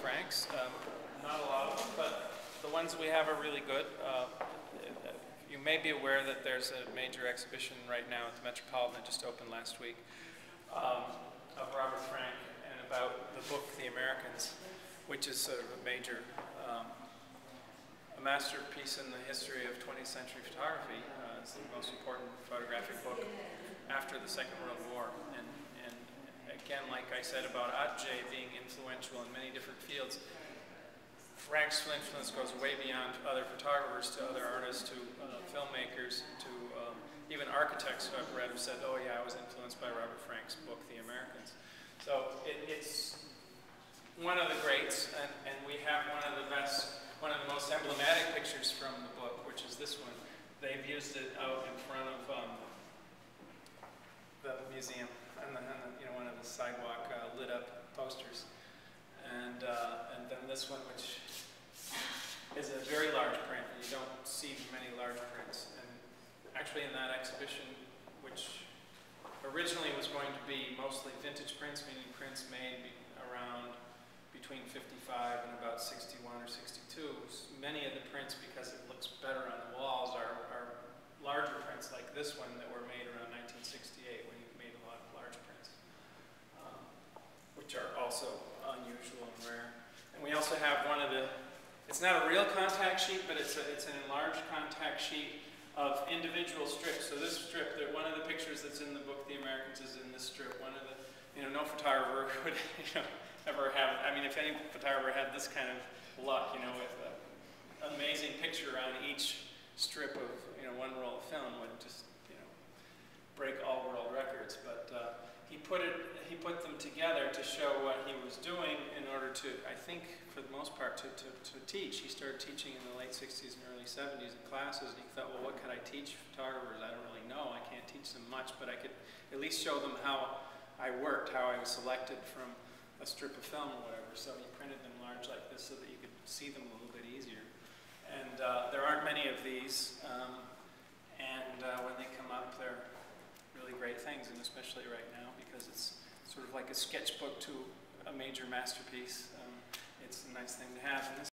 Franks. Not a lot of them, but the ones we have are really good. You may be aware that there's a major exhibition right now at the Metropolitan that just opened last week of Robert Frank and about the book The Americans, which is sort of a major a masterpiece in the history of 20th century photography. It's the most important photographic book after the Second World War. And again, like I said about Atget being influential in many different fields, Frank's influence goes way beyond other photographers to other artists to filmmakers to even architects who I've read have said, oh yeah, I was influenced by Robert Frank's book, The Americans. So it's one of the greats, and we have one of the most emblematic pictures from the book, which is this one. They've used it out in front of the museum and one of the sidewalk lit up posters. And then this one, which is a very large print. You don't see many large prints. And actually in that exhibition, which originally was going to be mostly vintage prints, meaning prints made around between 55 and about 61 or 62, many of the prints, because it looks better on the walls, are larger prints like this one that were made around 1968 when you made a lot of large prints, which are also unusual and rare. And we also have one of the, it's not a real contact sheet, but it's an enlarged contact sheet of individual strips. So this strip, one of the pictures that's in the book, The Americans, is in this strip. One of the, no photographer would, ever have, I mean, if any photographer had this kind of luck, with an amazing picture on each strip of, one roll of film would just, break all world records. But he put them together to show what he was doing in order to, I think, for the most part, to teach. He started teaching in the late 60s and early 70s in classes, and he thought, well, what could I teach photographers? I don't really know. I can't teach them much, but I could at least show them how I worked, how I was selected from a strip of film or whatever. So he printed them large like this so that you could see them a little bit easier. And there aren't many of these, and when they come up, they're really great things, and especially right now because it's sort of like a sketchbook to a major masterpiece. It's a nice thing to have. And this